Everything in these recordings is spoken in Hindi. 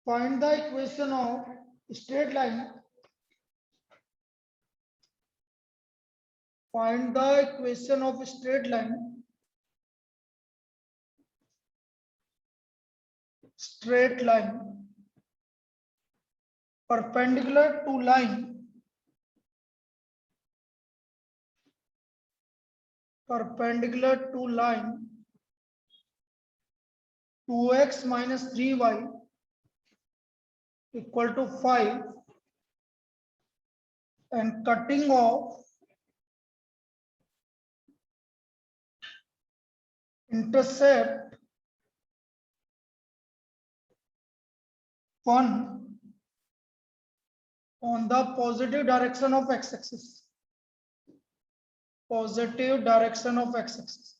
Find the equation of straight line. Find the equation of straight line. Straight line perpendicular to line. Perpendicular to line 2x minus 3y equal to 5 and cutting off intercept 1 on the positive direction of x-axis. Positive direction of x-axis.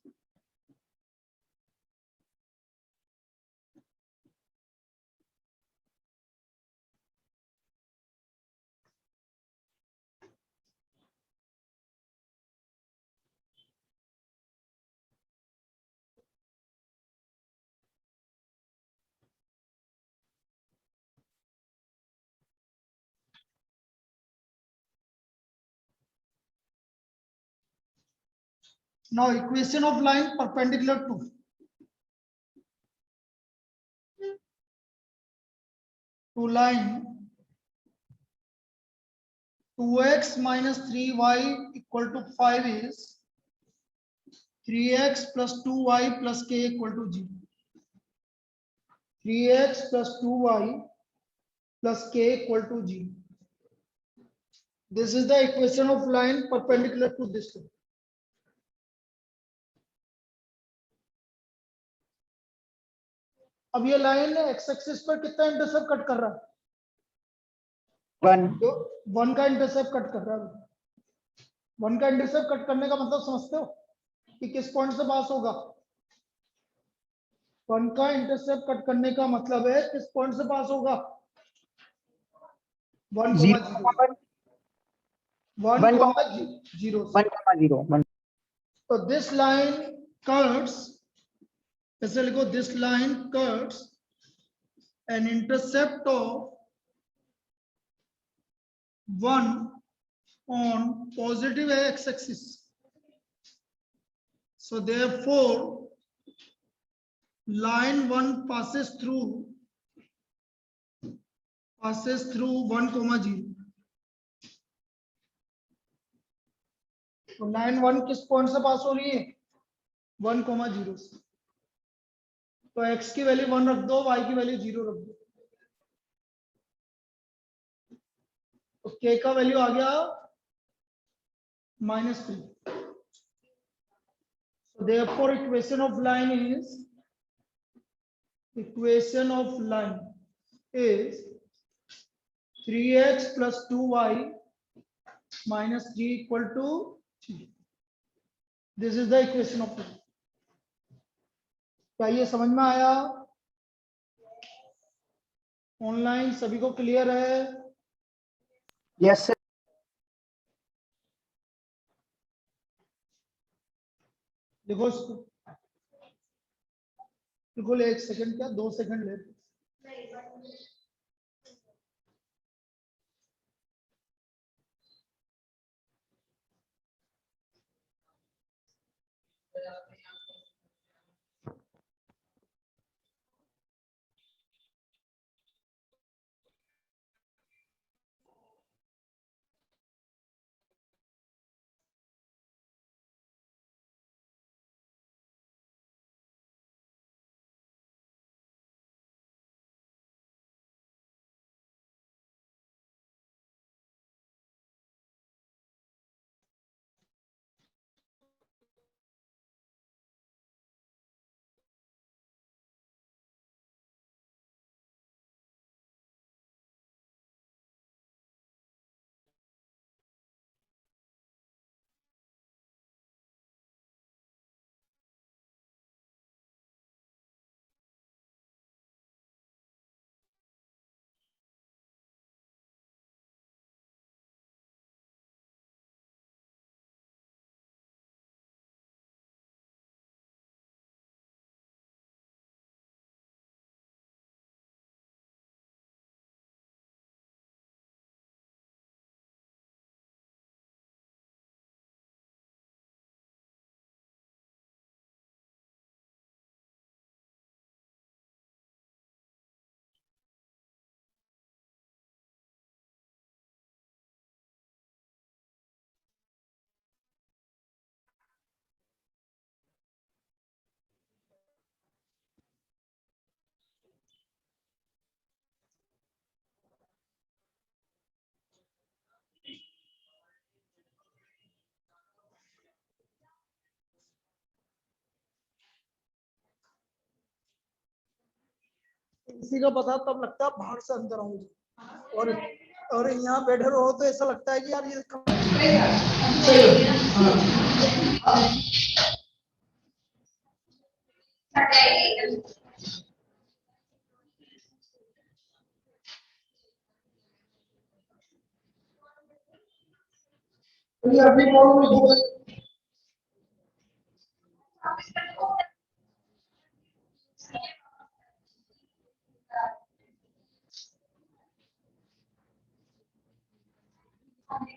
Now equation of line perpendicular to line 2x minus 3y equal to 5 is 3x plus 2y plus k equal to 0. 3x plus 2y plus k equal to 0. This is the equation of line perpendicular to this line. अब ये लाइन एक्स एक्सिस पर कितना इंटरसेप्ट कट कर रहा है? 1 तो 1 का इंटरसेप्ट कट कर रहा है। 1 का इंटरसेप्ट कट करने का मतलब समझते हो कि किस पॉइंट से पास होगा? 1 का इंटरसेप्ट कट करने का मतलब है किस पॉइंट से पास होगा? 1, 0 तो दिस लाइन कट्स, ऐसे लिखो, this line cuts an intercept of 1 on positive x-axis. So therefore line 1 passes through 1, 0. तो लाइन 1 किस पॉइंट से पास हो रही है? 1, 0 से। तो x की वैल्यू 1 रख दो, y की वैल्यू 0 रख दो। तो k का वैल्यू आ गया -3. So therefore equation of line is 3x plus 2y minus 3 equal to 3. This is the equation of line. क्या ये समझ में आया? ऑनलाइन सभी को क्लियर है? Yes sir. देखो इसको, बिल्कुल 1 सेकंड, क्या 2 सेकंड ले। इसी का पता तब लगता है बाहर से अंदर आऊं, और यहाँ बैठे रहो तो ऐसा लगता है कि यार ये अभी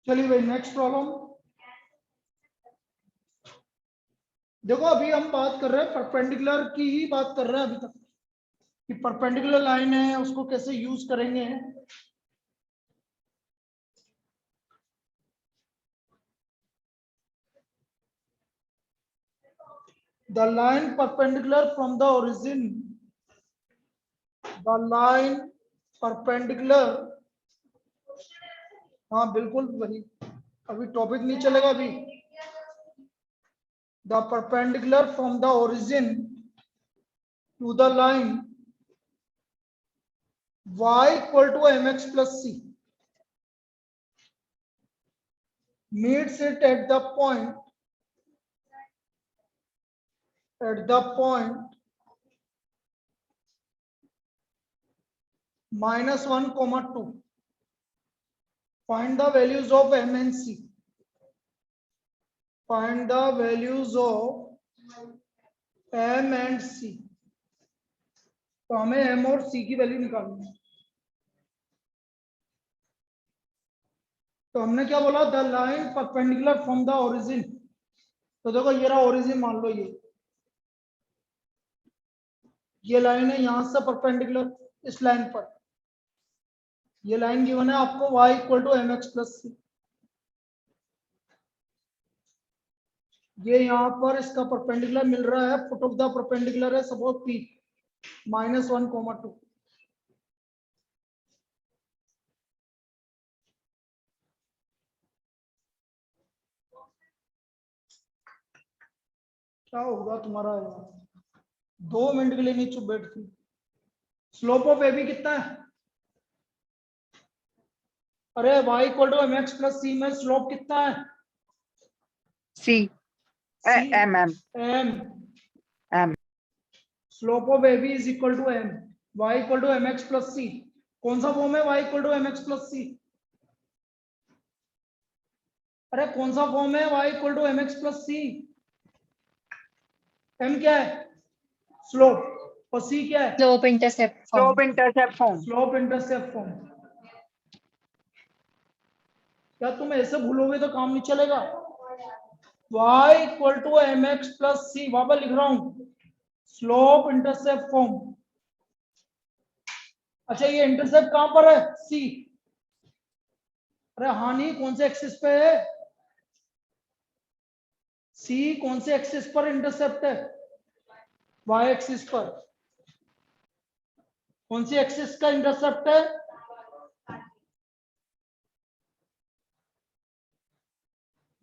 चलिए भाई नेक्स्ट प्रॉब्लम। देखो अभी हम बात कर रहे हैं परपेंडिकुलर की ही बात कर रहे हैं अभी तक, कि परपेंडिकुलर लाइन है उसको कैसे यूज करेंगे। The line perpendicular from the origin, the line perpendicular, हाँ बिल्कुल वही, अभी टॉपिक नहीं चलेगा अभी। The perpendicular from the origin to the line y equal to mx plus c meets it at the point -1, 2. Find the values of m and c. Find the values of m and c. तो हमें m और c की वैल्यू निकालनी है। तो हमने क्या बोला, the line perpendicular from the origin. तो देखो ये रहा ओरिजिन, मान लो ये लाइन है यहां से परपेंडिकुलर इस लाइन पर, ये लाइन गिवन है आपको y equal to M X plus C. ये यहाँ पर इसका परपेंडिकुलर मिल रहा है, फुट ऑफ द परपेंडिकुलर है सपोज p -1, 2। क्या होगा तुम्हारा यार, 2 मिनट के लिए नहीं चुप बैठती। स्लोप ऑफ ए बी कितना है? अरे y equal to M X plus C में स्लोप कितना है? C. C, M. m। Slope of A B is equal to m, y equal to M X plus C. कौन सा फॉर्म है y equal to M X plus C? अरे कौन सा फॉर्म है y equal to M X plus C? m क्या है? स्लोप, और c क्या है? Slope intercept form. Slope intercept form. Slope intercept form. क्या तुम ऐसे भूलोगे तो काम नहीं चलेगा। y equal to M X plus C, वहां पर लिख रहा हूं स्लोप इंटरसेप्ट फॉर्म। अच्छा ये इंटरसेप्ट कहां पर है? c। अरे हानि कौन से एक्सिस पे है? c कौन से एक्सिस पर इंटरसेप्ट है? y एक्सिस पर। कौन सी एक्सिस का इंटरसेप्ट है?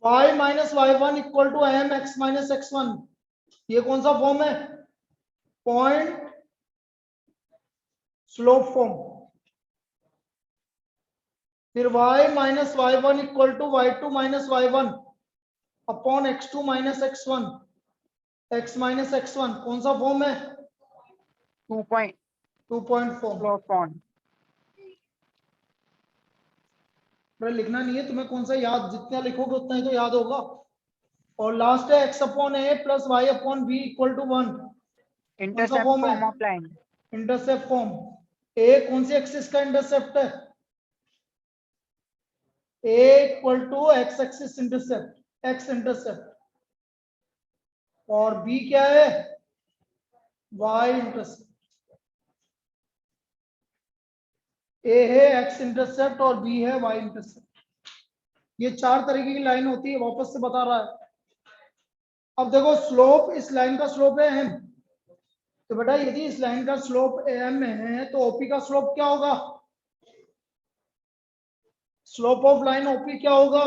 y minus y1 equal to M X minus x1। ये कौन सा फॉर्म है? Point slope form. फिर y minus y1 equal to y2 minus y1 upon x2 minus x1 x minus x1। कौन सा फॉर्म है? 2.4 2.4। slope form. अरे लिखना नहीं है तुम्हें, कौन सा याद, जितना लिखोगे उतना ही तो याद होगा। और लास्ट है x upon A plus Y upon B equal to 1। Intercept form है? form of line. Intercept form. A कौन सी एक्सिस का इंटरसेप्ट है? A equal to X axis intercept, X intercept. और बी क्या है? Y intercept. ए है एक्स इंटरसेप्ट और बी है वाई इंटरसेप्ट। ये 4 तरीके की लाइन होती है, वापस से बता रहा है। अब देखो स्लोप, इस लाइन का स्लोप है m, तो बेटा यदि इस लाइन का स्लोप m है तो OP का स्लोप क्या होगा? स्लोप ऑफ लाइन OP क्या होगा?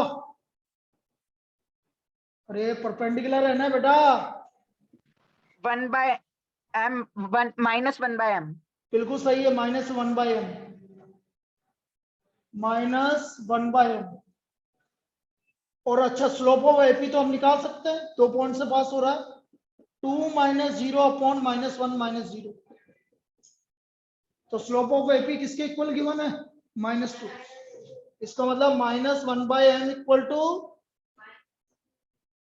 अरे परपेंडिकुलर है ना बेटा। 1 by m, 1 minus 1 by m. बिल्कुल सही है, -1/m, -1/m। और अच्छा स्लोप ऑफ AP तो हम निकाल सकते हैं, 2 पॉइंट से पास हो रहा है, 2 - 0 अपॉन -1 - 0। तो स्लोप ऑफ AP किसके इक्वल गिवन है? -2। इसका मतलब -1/m equal to,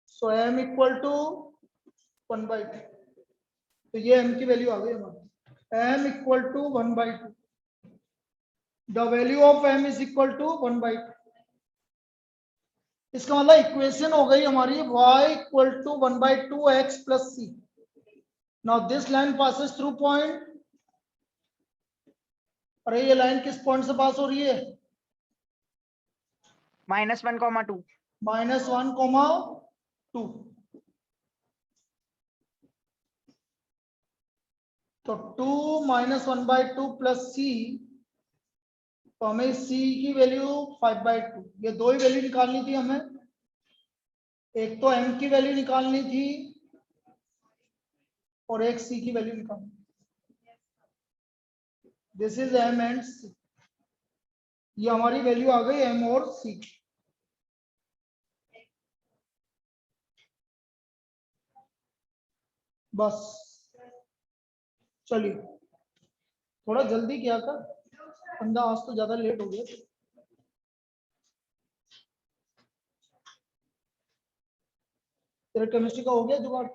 so m equal to 1/2। तो ये m की वैल्यू आ गई हमारी, m equal to 1/2। The value of m is equal to 1/2। इसका मतलब इक्वेशन हो गई हमारी y equal to 1/2 x plus c। Now this line passes through point. अरे ये लाइन किस पॉइंट से पास हो रही है? -1, 2. -1, 2। तो 2 - 1/2 प्लस c, तो हमें c की वैल्यू 5/2। ये दो ही वैल्यू निकालनी थी हमें, एक तो m की वैल्यू निकालनी थी और एक c की वैल्यू निकालनी। This is m and c। ये हमारी वैल्यू आ गई m और c की। बस चलिए, थोड़ा जल्दी किया कर बंदा, आज तो ज्यादा लेट हो गया। तेरा केमिस्ट्री का हो गया जुगाड़?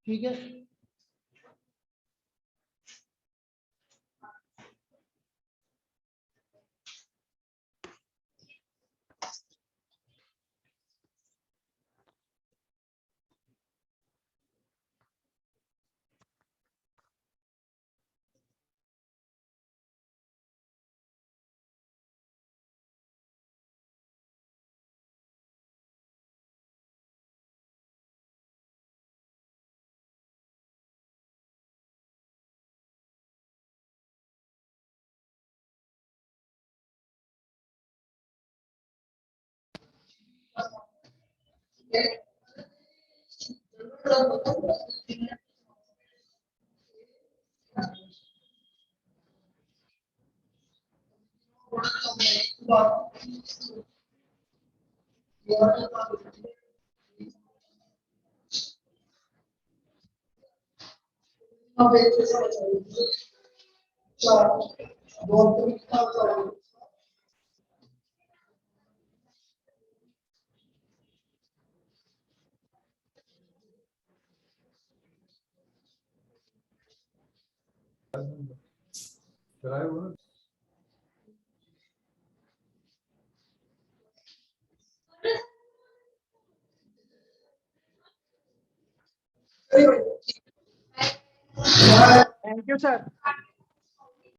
ठीक है। Thank you, sir.